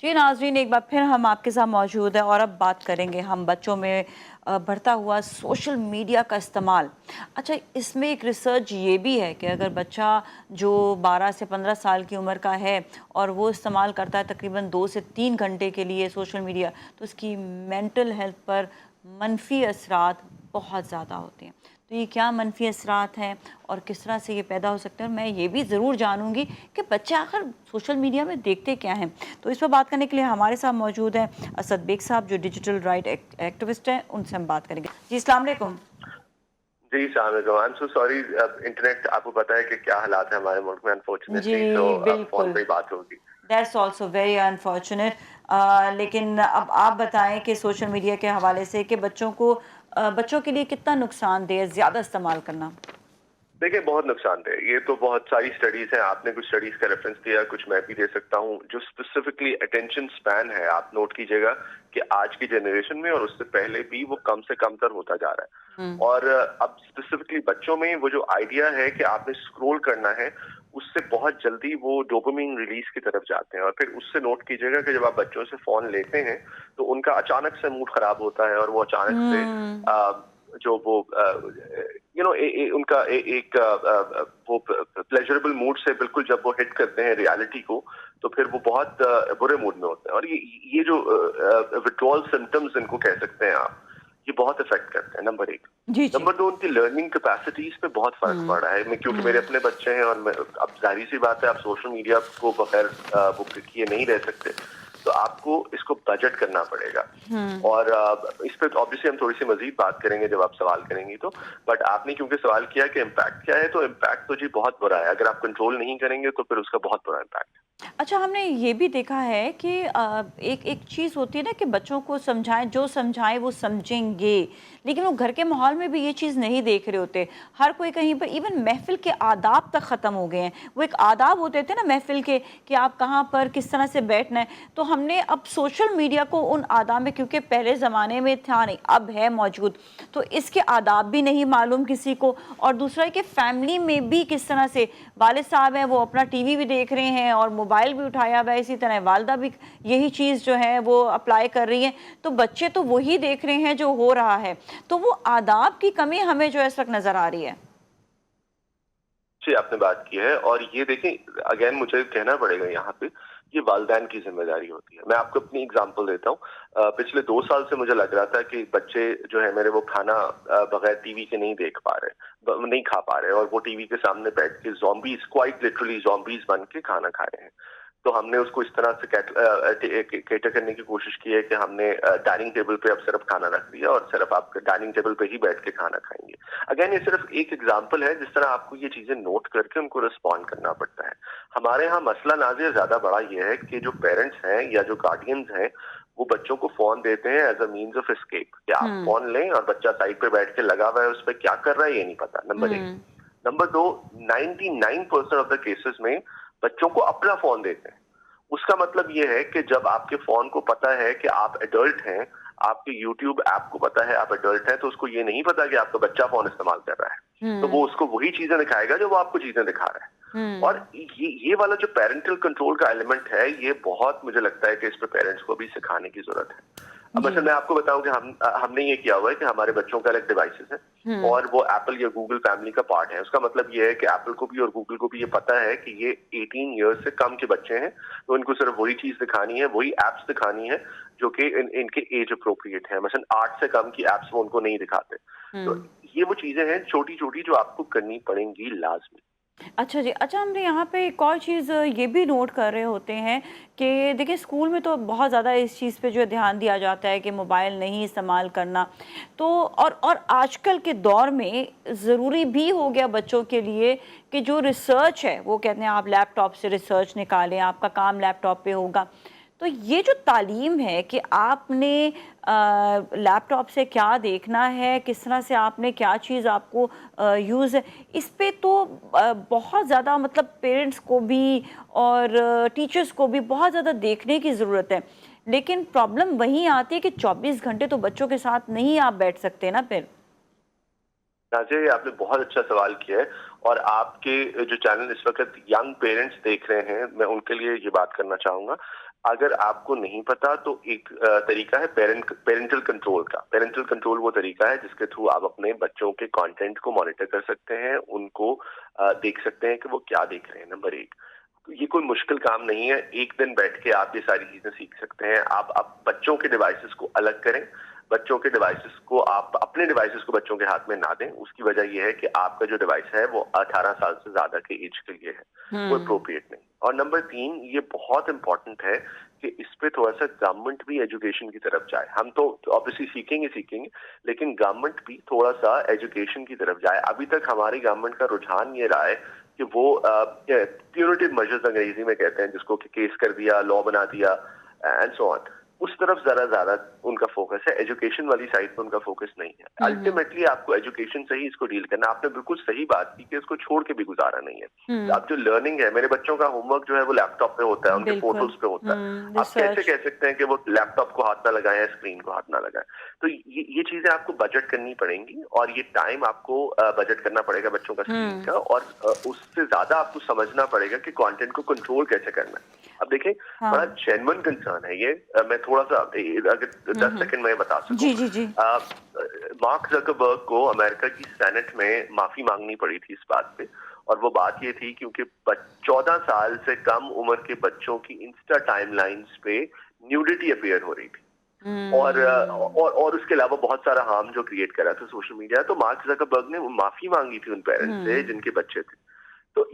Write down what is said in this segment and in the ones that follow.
जी नाज़रीन, एक बार फिर हम आपके साथ मौजूद हैं और अब बात करेंगे हम बच्चों में बढ़ता हुआ सोशल मीडिया का इस्तेमाल। अच्छा, इसमें एक रिसर्च ये भी है कि अगर बच्चा जो 12 से 15 साल की उम्र का है और वो इस्तेमाल करता है तकरीबन 2 से 3 घंटे के लिए सोशल मीडिया, तो उसकी मेंटल हेल्थ पर मनफी असरात बहुत ज़्यादा होते हैं। तो ये क्या मनफी असरात हैं और किस तरह से ये पैदा हो सकते हैं, और मैं ये भी ज़रूर जानूँगी कि बच्चे आखिर सोशल मीडिया में देखते क्या हैं। तो इस पर बात करने के लिए हमारे साथ मौजूद हैं असद बेग साहब, जो डिजिटल राइट एक्टिविस्ट हैं। उनसे हम बात करेंगे। जी अस्सलाम वालेकुम। जी, सलाम आई एम सो सॉरी। अब इंटरनेट आपको पता है कि क्या हालात है हमारे मुल्क में जी अनफॉर्चुनेटली, तो अब फ़ोन बिल्कुल, पे ही बात होगी। That's also very unfortunate. लेकिन अब आप बताएं कि सोशल मीडिया के हवाले से कि बच्चों के लिए कितना नुकसानदेह है ज़्यादा इस्तेमाल करना। देखिए, बहुत नुकसानदेह है। ये तो बहुत सारी स्टडीज़ हैं, आपने कुछ स्टडीज़ का रेफ़रेंस दिया, कुछ मैं भी दे सकता हूँ। जो स्पेसिफिकली अटेंशन स्पैन है, आप नोट कीजिएगा कि आज की जनरेशन में और उससे पहले भी वो कम से कमतर होता जा रहा है। हम्म। और अब स्पेसिफिकली बच्चों में वो जो आइडिया है कि आपने स्क्रॉल करना है, उससे बहुत जल्दी वो डोपामाइन रिलीज़ की तरफ जाते हैं। और फिर उससे नोट कीजिएगा कि जब आप बच्चों से फ़ोन लेते हैं, तो उनका अचानक से मूड ख़राब होता है और वो अचानक से हम्म। जो वो उनका एक वो प्लेजरेबल मूड से बिल्कुल जब वो हिट करते हैं रियलिटी को, तो फिर वो बहुत बुरे मूड में होते हैं। और ये जो विड्रॉल सिम्टम्स इनको कह सकते हैं आप, ये बहुत इफेक्ट करते हैं। नंबर एक। जी जी। नंबर दो, उनकी लर्निंग कैपेसिटीज पे बहुत फर्क हम्म। पड़ रहा है। क्योंकि मेरे हम्म। अपने बच्चे हैं और अब जाहिर सी बात है, आप सोशल मीडिया को बगैर बुक किए नहीं रह सकते, तो आपको इसको बजट करना पड़ेगा। हम्म। और इस पे ऑब्वियसली हम थोड़ी सी मजीद बात करेंगे जब आप सवाल करेंगी तो। बट आपने क्योंकि सवाल किया कि इम्पैक्ट क्या है, तो इम्पैक्ट तो जी बहुत बुरा है। अगर आप कंट्रोल नहीं करेंगे तो फिर उसका बहुत बुरा इम्पैक्ट है। अच्छा, हमने ये भी देखा है कि एक एक चीज़ होती है ना कि बच्चों को समझाएं, जो समझाएं वो समझेंगे, लेकिन वो घर के माहौल में भी ये चीज़ नहीं देख रहे होते। हर कोई कहीं पर, इवन महफिल के आदाब तक ख़त्म हो गए हैं। वो एक आदाब होते थे ना महफिल के, कि आप कहाँ पर किस तरह से बैठना है। तो हमने अब सोशल मीडिया को उन आदाब में, क्योंकि पहले ज़माने में था नहीं, अब है मौजूद, तो इसके आदाब भी नहीं मालूम किसी को। और दूसरा है कि फैमिली में भी किस तरह से वालिद साहब हैं, वो अपना टीवी भी देख रहे हैं और मोबाइल भी उठाया हुआ है, इसी तरह वालदा भी यही चीज़ जो है वो अप्लाई कर रही हैं। तो बच्चे तो वही देख रहे हैं जो हो रहा है। तो वो आदाब की कमी हमें जो है इस वक्त नज़र आ रही है। जी, आपने बात की है। और ये देखें, अगेन मुझे कहना पड़ेगा यहाँ पे, ये वालिदैन की जिम्मेदारी होती है। मैं आपको अपनी एग्जांपल देता हूँ। पिछले 2 साल से मुझे लग रहा था कि बच्चे जो है मेरे, वो खाना बगैर टीवी के नहीं देख पा रहे, नहीं खा पा रहे, और वो टीवी के सामने बैठ के ज़ॉम्बीज़, क्वाइट लिटरली ज़ॉम्बीज़ बन के खाना खा रहे हैं। तो हमने उसको इस तरह से कैटर करने की कोशिश की है कि हमने डाइनिंग टेबल पे अब सिर्फ खाना रख दिया और सिर्फ आप डाइनिंग टेबल पे ही बैठ के खाना खाएंगे। अगेन, ये सिर्फ एक एग्जांपल है जिस तरह आपको ये चीजें नोट करके उनको रिस्पॉन्ड करना पड़ता है। हमारे यहाँ मसला नाज़िर ज्यादा बड़ा ये है कि जो पेरेंट्स हैं या जो गार्डियंस हैं, वो बच्चों को फोन देते हैं as a means of escape, कि आप हम्म। फोन लें और बच्चा साइड पे बैठ के लगा हुआ है, उस पर क्या कर रहा है ये नहीं पता। नंबर एक। हम्म। नंबर दो, 99% ऑफ द केसेस में बच्चों को अपना फोन देते हैं। उसका मतलब ये है कि जब आपके फोन को पता है कि आप एडल्ट हैं, आपके यूट्यूब ऐप को पता है आप एडल्ट हैं, तो उसको ये नहीं पता कि आपका बच्चा फोन इस्तेमाल कर रहा है। तो हम्म। वो उसको वही चीजें दिखाएगा जो वो आपको चीजें दिखा रहा है। और हम्म। ये वाला जो पेरेंटल कंट्रोल का एलिमेंट है, ये बहुत मुझे लगता है कि इस पे पेरेंट्स को भी सिखाने की जरूरत है। अब जी। मतलब मैं आपको बताऊं कि हमने ये किया हुआ है कि हमारे बच्चों का अलग डिवाइसेस है हम्म। और वो एप्पल या गूगल फैमिली का पार्ट है। उसका मतलब ये है कि एप्पल को भी और गूगल को भी ये पता है कि ये 18 ईयर्स से कम के बच्चे हैं, तो इनको सिर्फ वही चीज दिखानी है, वही एप्स दिखानी है जो कि इनके एज अप्रोप्रिएट है। मतलब 8 से कम की एप्स वो उनको नहीं दिखाते। तो हम्म। ये वो चीजें हैं छोटी छोटी जो आपको करनी पड़ेंगी लाजमी। अच्छा जी। अच्छा, हमने यहाँ पे एक और चीज़ ये भी नोट कर रहे होते हैं कि देखिए, स्कूल में तो बहुत ज़्यादा इस चीज़ पे जो है ध्यान दिया जाता है कि मोबाइल नहीं इस्तेमाल करना। तो और आजकल के दौर में ज़रूरी भी हो गया बच्चों के लिए कि जो रिसर्च है, वो कहते हैं आप लैपटॉप से रिसर्च निकालें, आपका काम लैपटॉप पे होगा। तो ये जो तालीम है कि आपने लैपटॉप से क्या देखना है, किस तरह से आपने क्या चीज़ आपको यूज़ है, इस पे तो बहुत ज़्यादा मतलब पेरेंट्स को भी और टीचर्स को भी बहुत ज़्यादा देखने की ज़रूरत है। लेकिन प्रॉब्लम वहीं आती है कि 24 घंटे तो बच्चों के साथ नहीं आप बैठ सकते ना फिर। नाज़िर, आपने बहुत अच्छा सवाल किया है। और आपके जो चैनल इस वक्त यंग पेरेंट्स देख रहे हैं, मैं उनके लिए ये बात करना चाहूंगा। अगर आपको नहीं पता तो एक तरीका है पेरेंटल कंट्रोल का। पेरेंटल कंट्रोल वो तरीका है जिसके थ्रू आप अपने बच्चों के कंटेंट को मॉनिटर कर सकते हैं, उनको देख सकते हैं कि वो क्या देख रहे हैं। नंबर 1, ये कोई मुश्किल काम नहीं है, एक दिन बैठ के आप ये सारी चीजें सीख सकते हैं। आप बच्चों के डिवाइसेस को अलग करें, बच्चों के डिवाइसेस को आप अपने डिवाइसेस को बच्चों के हाथ में ना दें। उसकी वजह यह है कि आपका जो डिवाइस है वो 18 साल से ज्यादा के एज के लिए है, वो अप्रोप्रिएट नहीं। और नंबर 3, ये बहुत इंपॉर्टेंट है कि इस पे थोड़ा सा गवर्नमेंट भी एजुकेशन की तरफ जाए। हम तो ऑब्वियसली सीखेंगे, लेकिन गवर्नमेंट भी थोड़ा सा एजुकेशन की तरफ जाए। अभी तक हमारी गवर्नमेंट का रुझान ये रहा है कि वो प्यूनिटिव मेजर्स अंग्रेजी में कहते हैं, जिसको कि केस कर दिया, लॉ बना दिया एंड सो ऑन, उस तरफ ज्यादा उनका फोकस है। एजुकेशन वाली साइड पे उनका फोकस नहीं है। अल्टीमेटली आपको एजुकेशन से ही इसको डील करना। आपने बिल्कुल सही बात की कि इसको छोड़ के भी गुजारा नहीं है। अब जो लर्निंग है, मेरे बच्चों का होमवर्क जो है वो लैपटॉप पे होता है, उनके फोटोज पे होता है। आप कैसे कह सकते हैं कि वो लैपटॉप को हाथ ना लगाएं या स्क्रीन को हाथ ना लगाएं? तो ये चीजें आपको बजट करनी पड़ेंगी, और ये टाइम आपको बजट करना पड़ेगा बच्चों का स्क्रीन का, और उससे ज्यादा आपको समझना पड़ेगा कि कंटेंट को कंट्रोल कैसे करना है। अब देखें, बड़ा जेन्युइन कंसर्न है ये। मैं थोड़ा सा अगर 10 सेकंड में बता सकूं। जी। मार्क जकरबर्ग को अमेरिका की सेनेट में माफी मांगनी पड़ी थी इस बात पे, और वो बात ये थी क्योंकि 14 साल से कम उम्र के बच्चों की इंस्टा टाइमलाइंस पे न्यूडिटी अपीयर हो रही थी, और उसके अलावा बहुत सारा हार्म जो क्रिएट कर रहा था सोशल मीडिया। तो मार्क जकरबर्ग ने माफी मांगी थी उन पेरेंट्स से जिनके बच्चे थे। तो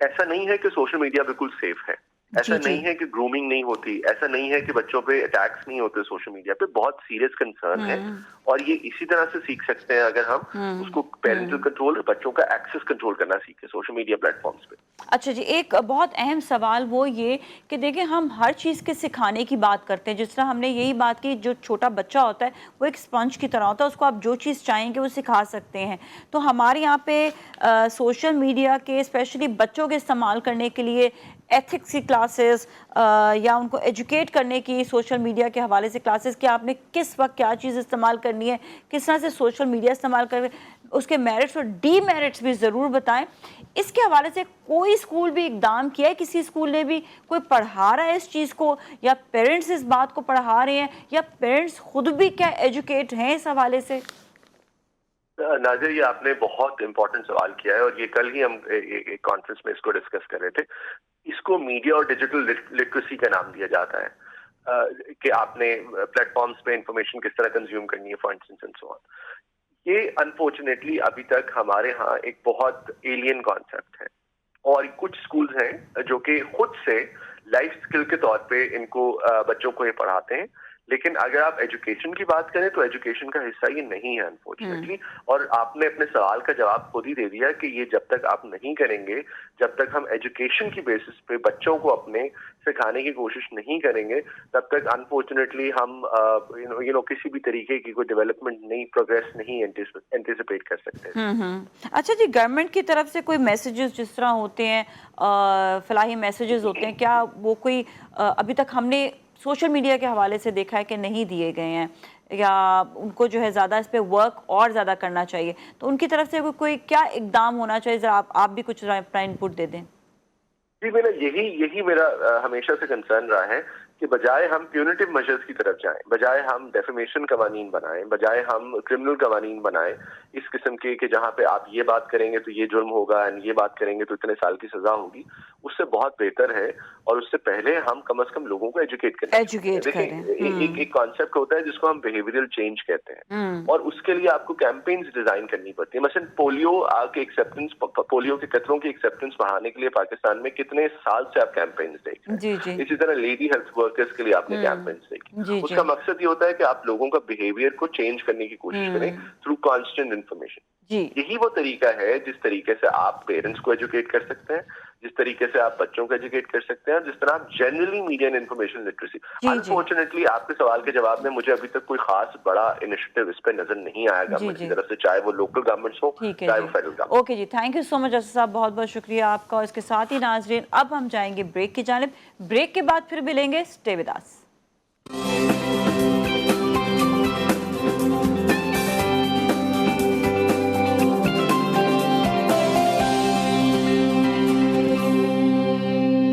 ऐसा नहीं है कि सोशल मीडिया बिल्कुल सेफ है, ऐसा नहीं है कि ग्रूमिंग नहीं होती, ऐसा नहीं है कि बच्चों पे अटैक्स नहीं होते सोशल मीडिया पे। बहुत सीरियस कंसर्न है, और ये इसी तरह से सीख सकते हैं अगर हम उसको पेरेंटल कंट्रोल, बच्चों का एक्सेस कंट्रोल करना सीखे सोशल मीडिया प्लेटफॉर्म्स पे। अच्छा जी, एक बहुत अहम सवाल वो ये कि देखिए, हम हर चीज़ के सिखाने की बात करते हैं। जिस तरह हमने यही बात की, जो छोटा बच्चा होता है वो एक स्पंज की तरह होता है, उसको आप जो चीज़ चाहेंगे वो सिखा सकते हैं। तो हमारे यहाँ पे सोशल मीडिया के स्पेशली बच्चों के इस्तेमाल करने के लिए एथिक्स की क्लासेस या उनको एजुकेट करने की सोशल मीडिया के हवाले से क्लासेस, कि आपने किस वक्त क्या चीज़ इस्तेमाल करनी है, किस तरह से सोशल मीडिया इस्तेमाल कर, उसके मेरिट्स और डीमेरिट्स भी ज़रूर बताएं। इसके हवाले से कोई स्कूल भी इकदाम किया है, किसी स्कूल ने भी कोई पढ़ा रहा है इस चीज़ को, या पेरेंट्स इस बात को पढ़ा रहे हैं, या पेरेंट्स खुद भी क्या एजुकेट हैं इस हवाले से? नाज़िर, ये आपने बहुत इंपॉर्टेंट सवाल किया है, और ये कल ही हम एक कॉन्फ्रेंस में इसको डिस्कस कर रहे थे। इसको मीडिया और डिजिटल लिटरेसी का नाम दिया जाता है, कि आपने प्लेटफॉर्म्स पे इंफॉर्मेशन किस तरह कंज्यूम करनी है, for instance and so on. ये अनफॉर्चुनेटली अभी तक हमारे यहाँ एक बहुत एलियन कॉन्सेप्ट है, और कुछ स्कूल्स हैं जो कि खुद से लाइफ स्किल के तौर पे इनको बच्चों को ये पढ़ाते हैं। लेकिन अगर आप एजुकेशन की बात करें तो एजुकेशन का हिस्सा ये नहीं है अनफॉर्चुनेटली। और आपने अपने सवाल का जवाब खुद ही दे दिया कि ये जब तक आप नहीं करेंगे, जब तक हम एजुकेशन की बेसिस पे बच्चों को अपने सिखाने की कोशिश नहीं करेंगे, तब तक अनफॉर्चुनेटली हम किसी भी तरीके की कोई डेवलपमेंट नहीं, प्रोग्रेस नहीं एंटिसिपेट कर सकते। अच्छा जी, गवर्नमेंट की तरफ से कोई मैसेजेस जिस तरह होते हैं, फलाही मैसेजेस होते हैं, क्या वो कोई अभी तक हमने सोशल मीडिया के हवाले से देखा है कि नहीं दिए गए हैं, या उनको जो है ज़्यादा इस पे वर्क और ज़्यादा करना चाहिए? तो उनकी तरफ से कोई क्या इकदाम होना चाहिए? ज़रा आप भी कुछ अपना इनपुट दे दें। जी, मेरा यही मेरा हमेशा से कंसर्न रहा है कि बजाय हम प्यूनिटिव मेजर्स की तरफ जाएं, बजाय हम डेफेमेशन कवानीन बनाएं, बजाय हम क्रिमिनल कवानीन बनाएं इस किस्म के जहां पे आप ये बात करेंगे तो ये जुर्म होगा, एंड ये बात करेंगे तो इतने साल की सजा होगी, उससे बहुत बेहतर है। और उससे पहले हम कम से कम लोगों को एजुकेट करें। एक कॉन्सेप्ट होता है जिसको हम बिहेवियरल चेंज कहते हैं, और उसके लिए आपको कैंपेन्स डिजाइन करनी पड़ती है। मसलन पोलियो के कतरों की एक्सेप्टेंस बढ़ाने के लिए पाकिस्तान में कितने साल से आप कैंपेन्स देख रहे हैं। इसी तरह लेडी हेल्थ वर्कर्स के लिए आपने कैंपेन्स देखी। उसका मकसद ये होता है कि आप लोगों का बिहेवियर को चेंज करने की कोशिश करें थ्रू कॉन्स्टेंट इन्फॉर्मेशन। यही वो तरीका है जिस तरीके से आप पेरेंट्स को एजुकेट कर सकते हैं, जिस तरीके से आप बच्चों को एजुकेट कर सकते हैं, और जिस तरह आप generally media and information literacy. Unfortunately आपके सवाल के जवाब में मुझे अभी तक कोई खास बड़ा इनिशिएटिव इस पे नजर नहीं आया गवर्नमेंट की तरफ से, चाहे वो लोकल गवर्नमेंट्स हो, चाहे वो फेडरल गवर्नमेंट। ओके जी, thank you so much Asad साहब, बहुत बहुत शुक्रिया आपका। और इसके साथ ही नाजरीन, अब हम जाएंगे ब्रेक की जानिब। ब्रेक के बाद फिर मिलेंगे, स्टे विद अस।